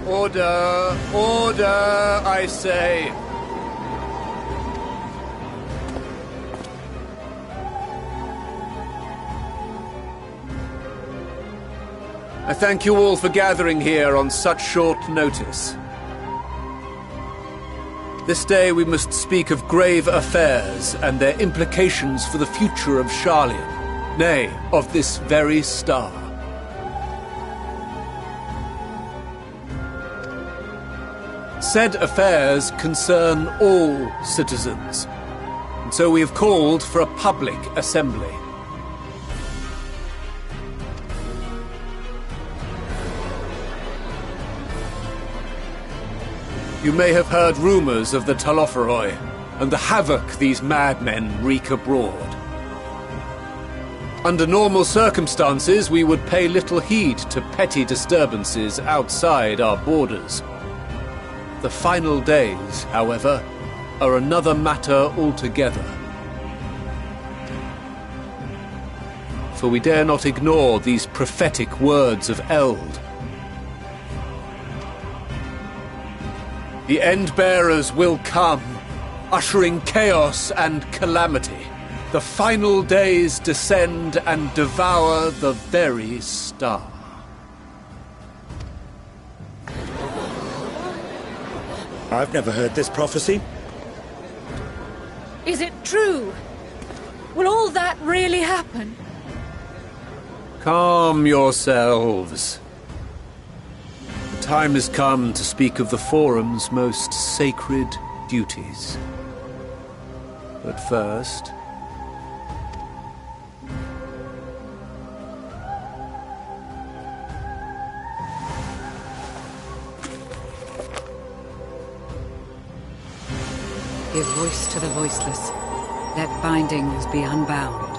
Order! Order, I say! I thank you all for gathering here on such short notice. This day we must speak of grave affairs and their implications for the future of Sharlayan, nay, of this very star. Said affairs concern all citizens, and so we have called for a public assembly. You may have heard rumors of the Talopheroi and the havoc these madmen wreak abroad. Under normal circumstances, we would pay little heed to petty disturbances outside our borders. The final days, however, are another matter altogether. For we dare not ignore these prophetic words of Eld. The End-Bearers will come, ushering chaos and calamity. The final days descend and devour the very star. I've never heard this prophecy. Is it true? Will all that really happen? Calm yourselves. The time has come to speak of the Forum's most sacred duties. But first... Give voice to the voiceless. Let bindings be unbound.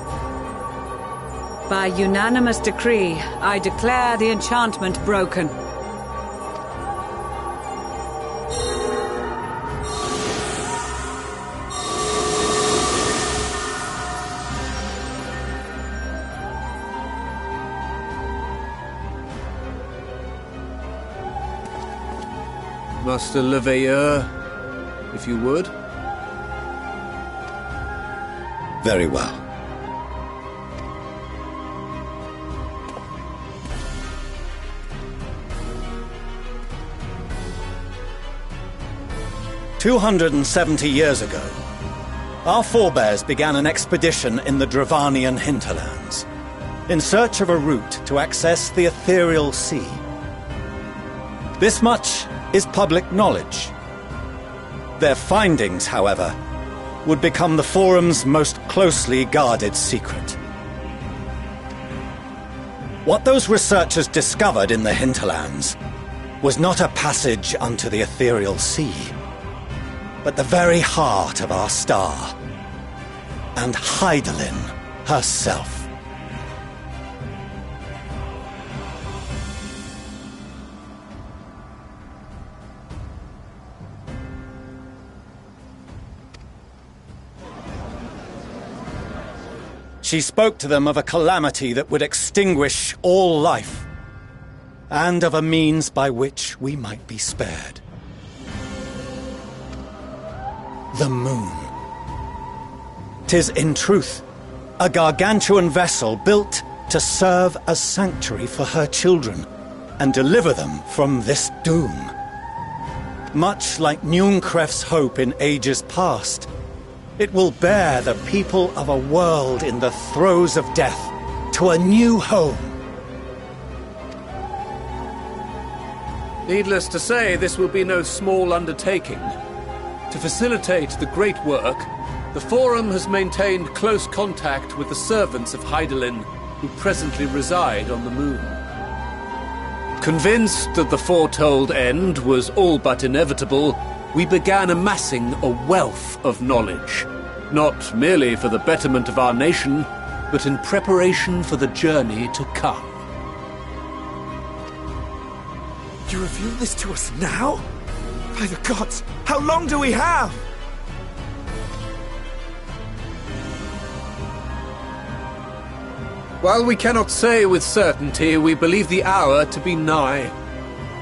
By unanimous decree, I declare the enchantment broken. Master Le Veilleur, if you would. Very well. "270 years ago, our forebears began an expedition in the Dravanian hinterlands, in search of a route to access the ethereal sea. This much is public knowledge. Their findings, however, would become the Forum's most closely guarded secret. What those researchers discovered in the hinterlands was not a passage unto the ethereal sea, but the very heart of our star, and Hydaelyn herself. She spoke to them of a calamity that would extinguish all life, and of a means by which we might be spared. The moon. 'Tis in truth a gargantuan vessel built to serve as sanctuary for her children and deliver them from this doom. Much like Nunkref's hope in ages past, it will bear the people of a world in the throes of death to a new home. Needless to say, this will be no small undertaking. To facilitate the great work, the Forum has maintained close contact with the servants of Hydaelyn, who presently reside on the moon. Convinced that the foretold end was all but inevitable, we began amassing a wealth of knowledge, not merely for the betterment of our nation, but in preparation for the journey to come. You reveal this to us now? By the gods, how long do we have? While we cannot say with certainty, we believe the hour to be nigh.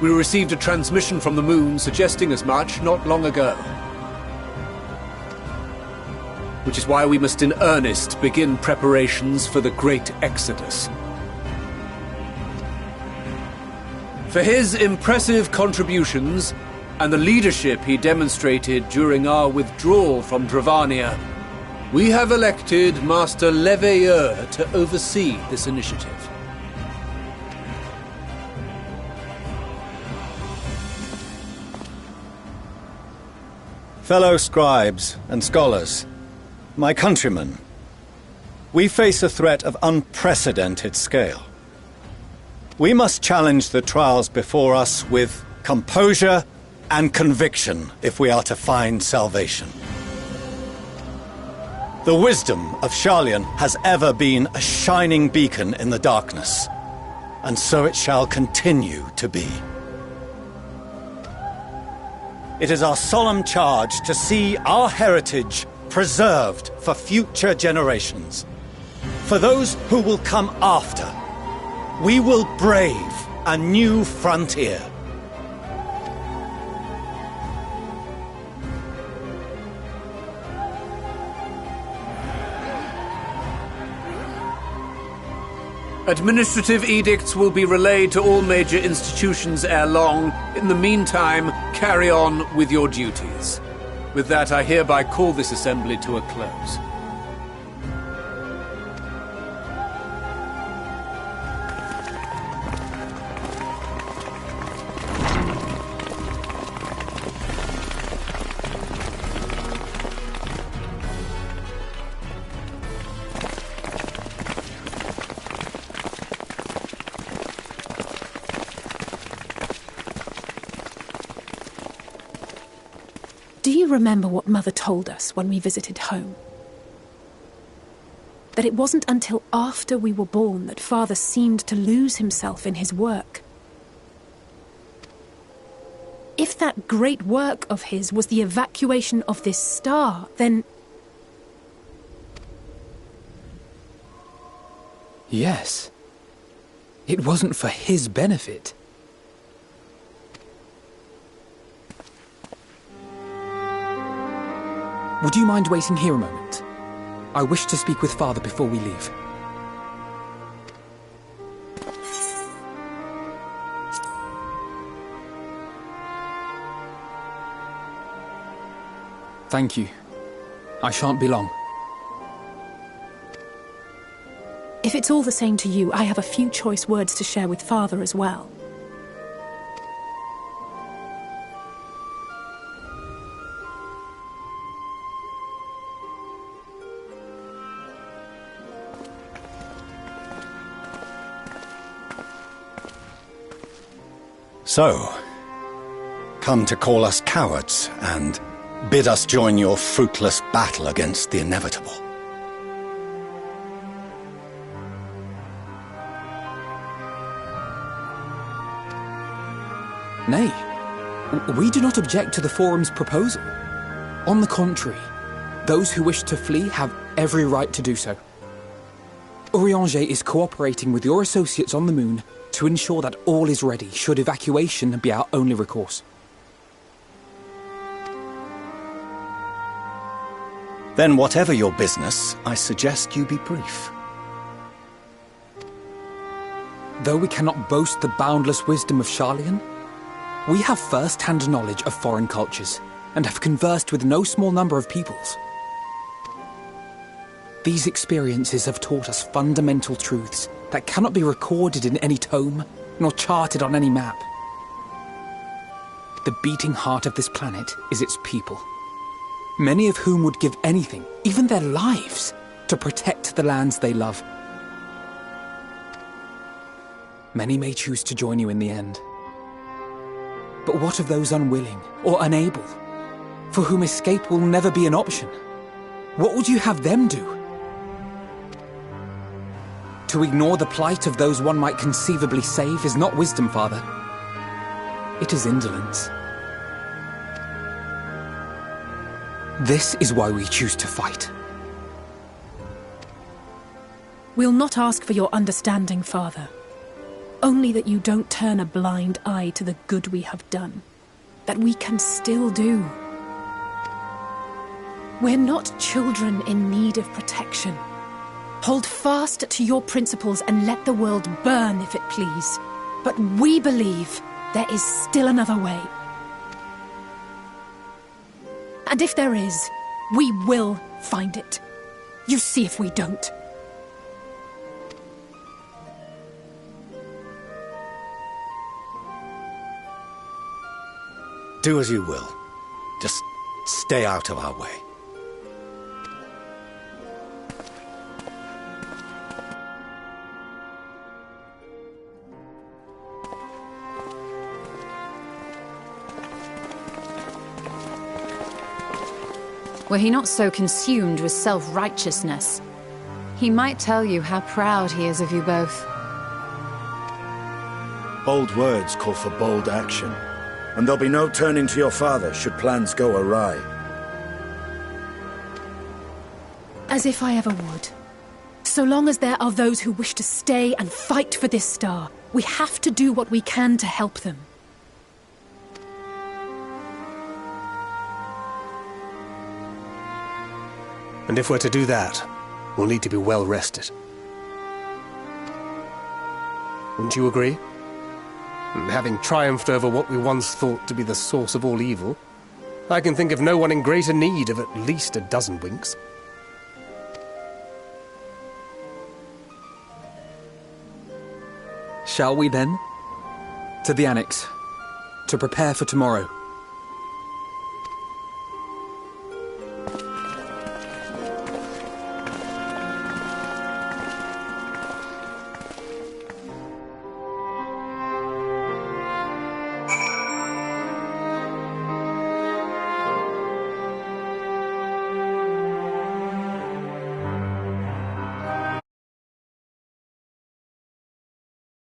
We received a transmission from the moon suggesting as much not long ago. Which is why we must in earnest begin preparations for the great exodus. For his impressive contributions and the leadership he demonstrated during our withdrawal from Dravania, we have elected Master Le Veilleur to oversee this initiative. Fellow scribes and scholars, my countrymen, we face a threat of unprecedented scale. We must challenge the trials before us with composure and conviction if we are to find salvation. The wisdom of Sharlayan has ever been a shining beacon in the darkness, and so it shall continue to be. It is our solemn charge to see our heritage preserved for future generations. For those who will come after, we will brave a new frontier. Administrative edicts will be relayed to all major institutions ere long. In the meantime, carry on with your duties. With that, I hereby call this assembly to a close. Do you remember what Mother told us when we visited home? That it wasn't until after we were born that Father seemed to lose himself in his work. If that great work of his was the evacuation of this star, then... Yes. It wasn't for his benefit. would you mind waiting here a moment? I wish to speak with Father before we leave. Thank you. I shan't be long. If it's all the same to you, I have a few choice words to share with Father as well. So, come to call us cowards and bid us join your fruitless battle against the inevitable. Nay, we do not object to the Forum's proposal. On the contrary, those who wish to flee have every right to do so. Urianger is cooperating with your associates on the Moon to ensure that all is ready should evacuation be our only recourse. Then whatever your business, I suggest you be brief. Though we cannot boast the boundless wisdom of Charlian, we have first-hand knowledge of foreign cultures, and have conversed with no small number of peoples. These experiences have taught us fundamental truths that cannot be recorded in any tome, nor charted on any map. The beating heart of this planet is its people, many of whom would give anything, even their lives, to protect the lands they love. Many may choose to join you in the end. But what of those unwilling or unable, for whom escape will never be an option? What would you have them do? To ignore the plight of those one might conceivably save is not wisdom, Father. It is indolence. This is why we choose to fight. We'll not ask for your understanding, Father. Only that you don't turn a blind eye to the good we have done. That we can still do. We're not children in need of protection. Hold fast to your principles and let the world burn if it please. But we believe there is still another way. And if there is, we will find it. You see if we don't. Do as you will. Just stay out of our way. Were he not so consumed with self-righteousness, he might tell you how proud he is of you both. Bold words call for bold action, and there'll be no turning to your father should plans go awry. As if I ever would. So long as there are those who wish to stay and fight for this star, we have to do what we can to help them. And if we're to do that, we'll need to be well rested. Wouldn't you agree? And having triumphed over what we once thought to be the source of all evil, I can think of no one in greater need of at least a dozen winks. Shall we then? To the Annex, to prepare for tomorrow.